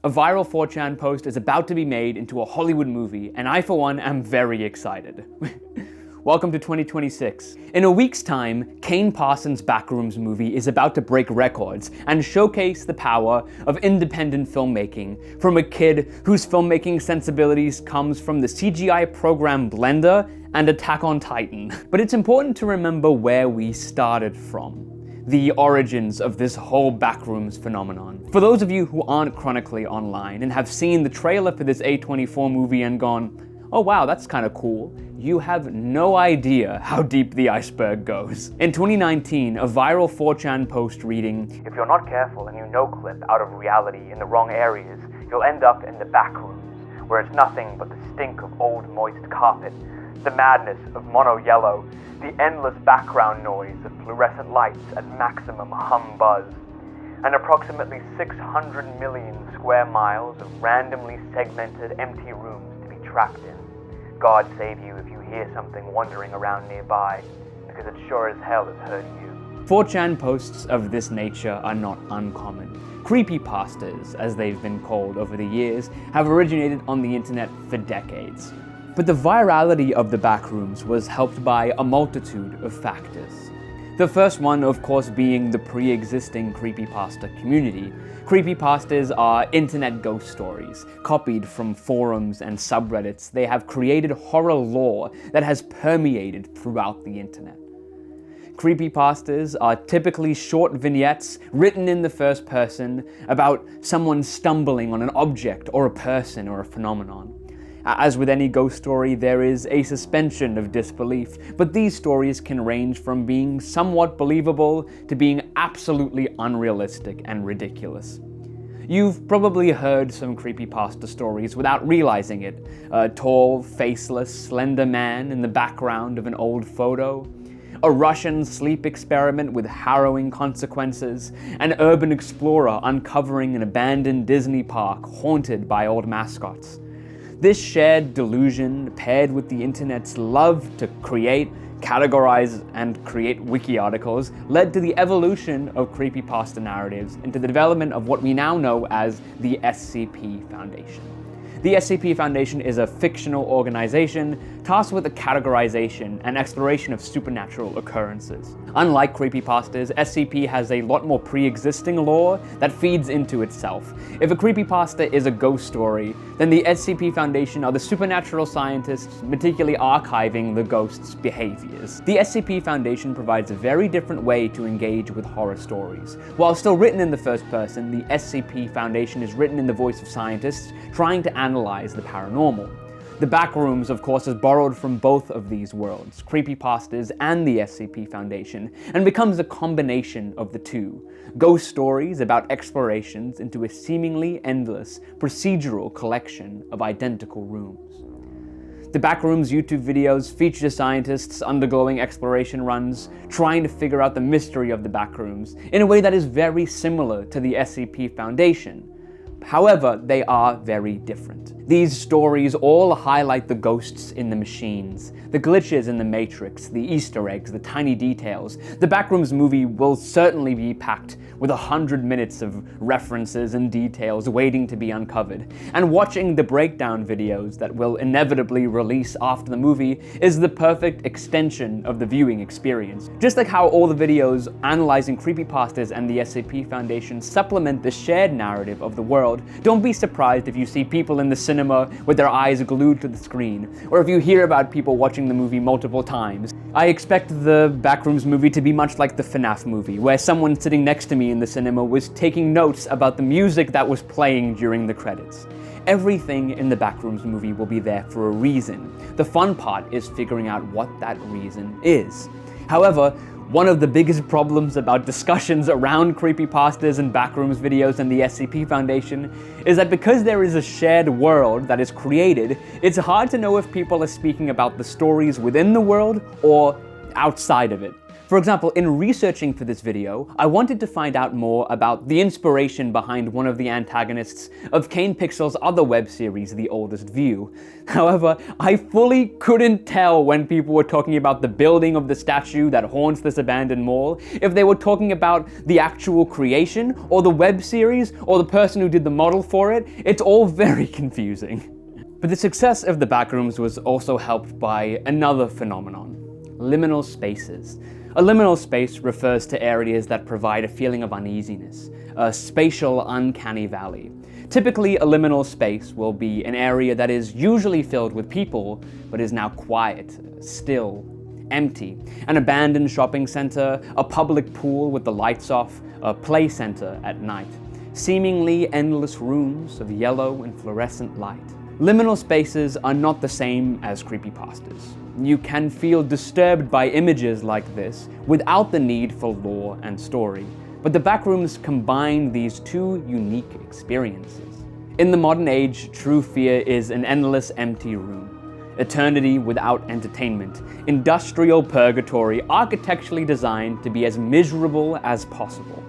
A viral 4chan post is about to be made into a Hollywood movie, and I, for one, am very excited. Welcome to 2026. In a week's time, Kane Parsons' Backrooms Movie is about to break records and showcase the power of independent filmmaking from a kid whose filmmaking sensibilities comes from the CGI program Blender and Attack on Titan. But it's important to remember where we started from. The origins of this whole Backrooms phenomenon. For those of you who aren't chronically online and have seen the trailer for this A24 movie and gone, oh wow, that's kind of cool, you have no idea how deep the iceberg goes. In 2019, a viral 4chan post reading, "If you're not careful and you no-clip out of reality in the wrong areas, you'll end up in the backrooms, where it's nothing but the stink of old moist carpet, the madness of mono yellow, the endless background noise of fluorescent lights at maximum hum buzz, and approximately 600 million square miles of randomly segmented empty rooms to be trapped in. God save you if you hear something wandering around nearby, because it sure as hell has heard you." 4chan posts of this nature are not uncommon. Creepypastas, as they've been called over the years, have originated on the internet for decades. But the virality of the Backrooms was helped by a multitude of factors. The first one, of course, being the pre-existing creepypasta community. Creepypastas are internet ghost stories, copied from forums and subreddits. They have created horror lore that has permeated throughout the internet. Creepypastas are typically short vignettes written in the first person about someone stumbling on an object or a person or a phenomenon. As with any ghost story, there is a suspension of disbelief, but these stories can range from being somewhat believable to being absolutely unrealistic and ridiculous. You've probably heard some creepypasta stories without realizing it. A tall, faceless, slender man in the background of an old photo, a Russian sleep experiment with harrowing consequences, an urban explorer uncovering an abandoned Disney park haunted by old mascots. This shared delusion, paired with the internet's love to create, categorize, and create wiki articles, led to the evolution of creepypasta narratives into the development of what we now know as the SCP Foundation. The SCP Foundation is a fictional organization tasked with the categorization and exploration of supernatural occurrences. Unlike creepypastas, SCP has a lot more pre-existing lore that feeds into itself. If a creepypasta is a ghost story, then the SCP Foundation are the supernatural scientists meticulously archiving the ghost's behaviors. The SCP Foundation provides a very different way to engage with horror stories. While still written in the first person, the SCP Foundation is written in the voice of scientists trying to analyze the paranormal. The Backrooms, of course, is borrowed from both of these worlds, creepypastas and the SCP Foundation, and becomes a combination of the two. Ghost stories about explorations into a seemingly endless, procedural collection of identical rooms. The Backrooms YouTube videos feature scientists undergoing exploration runs, trying to figure out the mystery of the Backrooms in a way that is very similar to the SCP Foundation. However, they are very different. These stories all highlight the ghosts in the machines, the glitches in the Matrix, the Easter eggs, the tiny details. The Backrooms movie will certainly be packed with 100 minutes of references and details waiting to be uncovered. And watching the breakdown videos that will inevitably release after the movie is the perfect extension of the viewing experience. Just like how all the videos analyzing creepypastas and the SCP Foundation supplement the shared narrative of the world, don't be surprised if you see people in the cinema with their eyes glued to the screen, or if you hear about people watching the movie multiple times. I expect the Backrooms movie to be much like the FNAF movie, where someone sitting next to me in the cinema was taking notes about the music that was playing during the credits. Everything in the Backrooms movie will be there for a reason. The fun part is figuring out what that reason is. However, one of the biggest problems about discussions around creepypastas and Backrooms videos and the SCP Foundation is that because there is a shared world that is created, it's hard to know if people are speaking about the stories within the world or outside of it. For example, in researching for this video, I wanted to find out more about the inspiration behind one of the antagonists of Kane Pixel's other web series, The Oldest View. However, I fully couldn't tell when people were talking about the building of the statue that haunts this abandoned mall, if they were talking about the actual creation, or the web series, or the person who did the model for it. It's all very confusing. But the success of the Backrooms was also helped by another phenomenon: liminal spaces. A liminal space refers to areas that provide a feeling of uneasiness, a spatial uncanny valley. Typically, a liminal space will be an area that is usually filled with people, but is now quiet, still, empty. An abandoned shopping center, a public pool with the lights off, a play center at night. Seemingly endless rooms of yellow and fluorescent light. Liminal spaces are not the same as creepypastas. You can feel disturbed by images like this without the need for lore and story, but the Backrooms combine these two unique experiences. In the modern age, true fear is an endless empty room, eternity without entertainment, industrial purgatory architecturally designed to be as miserable as possible.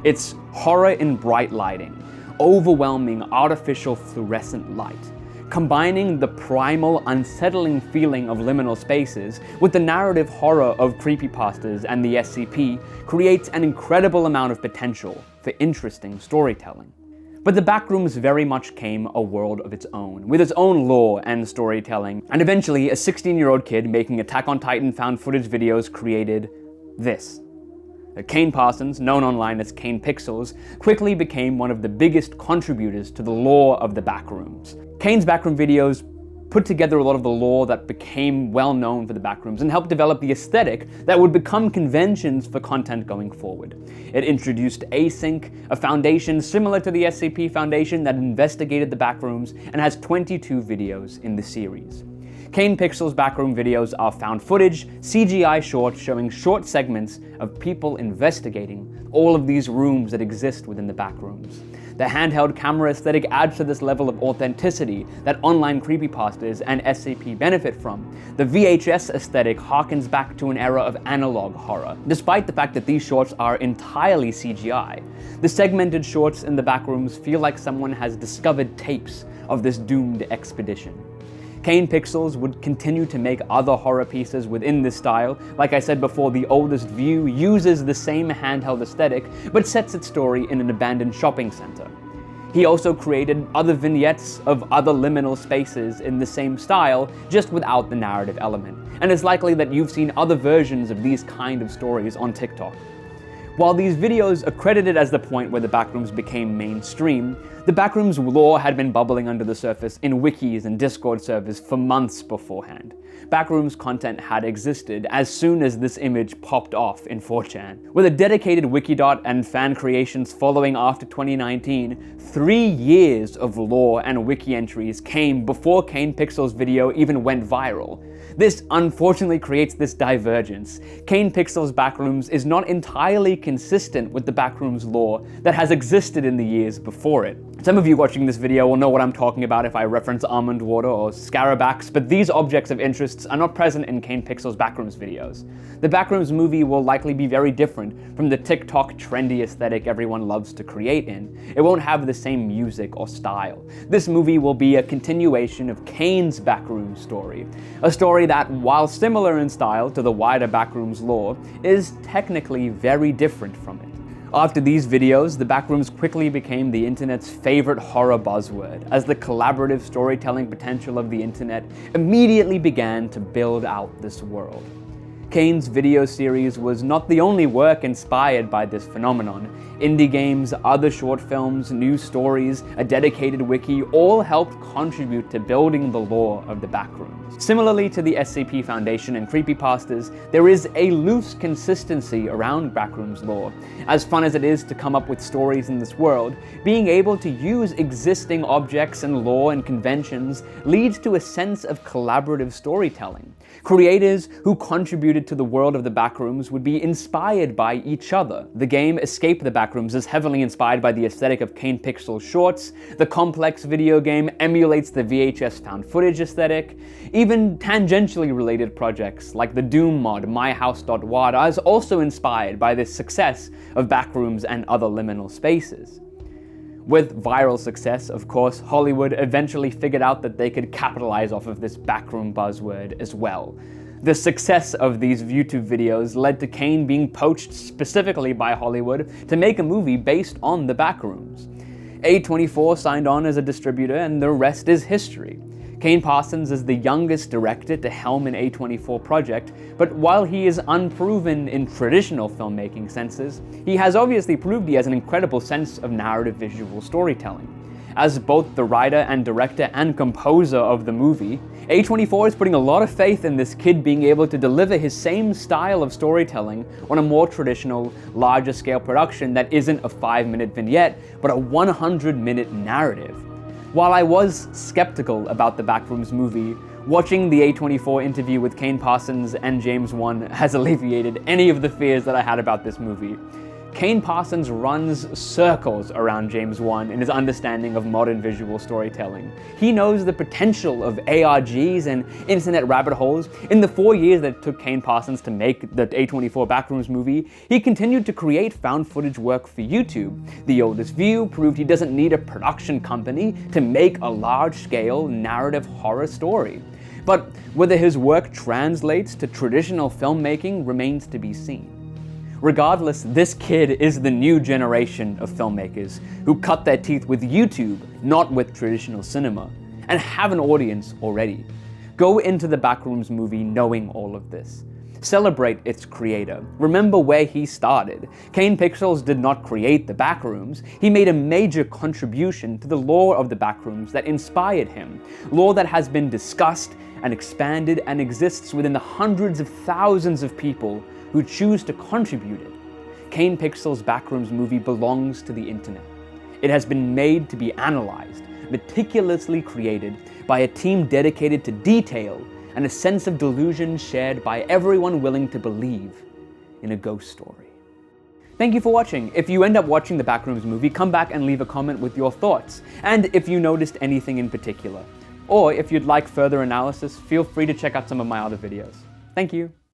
It's horror in bright lighting, overwhelming artificial fluorescent light, combining the primal, unsettling feeling of liminal spaces with the narrative horror of creepypastas and the SCP creates an incredible amount of potential for interesting storytelling. But the Backrooms very much came a world of its own, with its own lore and storytelling, and eventually a 16-year-old kid making Attack on Titan found footage videos created this. Kane Parsons, known online as Kane Pixels, quickly became one of the biggest contributors to the lore of the Backrooms. Kane's Backroom videos put together a lot of the lore that became well known for the Backrooms and helped develop the aesthetic that would become conventions for content going forward. It introduced Async, a foundation similar to the SCP Foundation that investigated the Backrooms and has 22 videos in the series. Kane Pixel's Backroom videos are found footage, CGI shorts showing short segments of people investigating all of these rooms that exist within the Backrooms. The handheld camera aesthetic adds to this level of authenticity that online creepypastas and SCP benefit from. The VHS aesthetic harkens back to an era of analog horror, despite the fact that these shorts are entirely CGI. The segmented shorts in the Backrooms feel like someone has discovered tapes of this doomed expedition. Kane Pixels would continue to make other horror pieces within this style. Like I said before, The Oldest View uses the same handheld aesthetic, but sets its story in an abandoned shopping center. He also created other vignettes of other liminal spaces in the same style, just without the narrative element. And it's likely that you've seen other versions of these kind of stories on TikTok. While these videos are credited as the point where the Backrooms became mainstream, the Backrooms lore had been bubbling under the surface in wikis and Discord servers for months beforehand. Backrooms content had existed as soon as this image popped off in 4chan. With a dedicated Wikidot and fan creations following after 2019, 3 years of lore and wiki entries came before Kane Pixel's video even went viral. This unfortunately creates this divergence. Kane Pixel's Backrooms is not entirely consistent with the Backrooms lore that has existed in the years before it. Some of you watching this video will know what I'm talking about if I reference almond water or scarabacks, but these objects of interest are not present in Kane Pixel's Backrooms videos. The Backrooms movie will likely be very different from the TikTok trendy aesthetic everyone loves to create in. It won't have the same music or style. This movie will be a continuation of Kane's Backrooms story, a story that, while similar in style to the wider Backrooms lore, is technically very different from it. After these videos, the Backrooms quickly became the internet's favorite horror buzzword, as the collaborative storytelling potential of the internet immediately began to build out this world. Kane's video series was not the only work inspired by this phenomenon. Indie games, other short films, news stories, a dedicated wiki all helped contribute to building the lore of the Backrooms. Similarly to the SCP Foundation and creepypastas, there is a loose consistency around Backrooms lore. As fun as it is to come up with stories in this world, being able to use existing objects and lore and conventions leads to a sense of collaborative storytelling. Creators who contributed related to the world of the Backrooms would be inspired by each other. The game Escape the Backrooms is heavily inspired by the aesthetic of Kane Pixel's shorts, the complex video game emulates the VHS found footage aesthetic, even tangentially related projects like the Doom mod MyHouse.wad is also inspired by the success of Backrooms and other liminal spaces. With viral success, of course, Hollywood eventually figured out that they could capitalize off of this backroom buzzword as well. The success of these YouTube videos led to Kane being poached specifically by Hollywood to make a movie based on the Backrooms. A24 signed on as a distributor, and the rest is history. Kane Parsons is the youngest director to helm an A24 project, but while he is unproven in traditional filmmaking senses, he has obviously proved he has an incredible sense of narrative visual storytelling. As both the writer and director and composer of the movie, A24 is putting a lot of faith in this kid being able to deliver his same style of storytelling on a more traditional, larger scale production that isn't a 5-minute vignette, but a 100-minute narrative. While I was skeptical about the Backrooms movie, watching the A24 interview with Kane Parsons and James Wan has alleviated any of the fears that I had about this movie. Kane Parsons runs circles around James Wan in his understanding of modern visual storytelling. He knows the potential of ARGs and internet rabbit holes. In the 4 years that it took Kane Parsons to make the A24 Backrooms movie, he continued to create found footage work for YouTube. The Oldest View proved he doesn't need a production company to make a large-scale narrative horror story. But whether his work translates to traditional filmmaking remains to be seen. Regardless, this kid is the new generation of filmmakers who cut their teeth with YouTube, not with traditional cinema, and have an audience already. Go into the Backrooms movie knowing all of this. Celebrate its creator. Remember where he started. Kane Pixels did not create the Backrooms. He made a major contribution to the lore of the Backrooms that inspired him. Lore that has been discussed and expanded and exists within the hundreds of thousands of people who choose to contribute it. Kane Pixel's Backrooms movie belongs to the internet. It has been made to be analyzed, meticulously created by a team dedicated to detail and a sense of delusion shared by everyone willing to believe in a ghost story. Thank you for watching. If you end up watching the Backrooms movie, come back and leave a comment with your thoughts, and if you noticed anything in particular. Or if you'd like further analysis, feel free to check out some of my other videos. Thank you.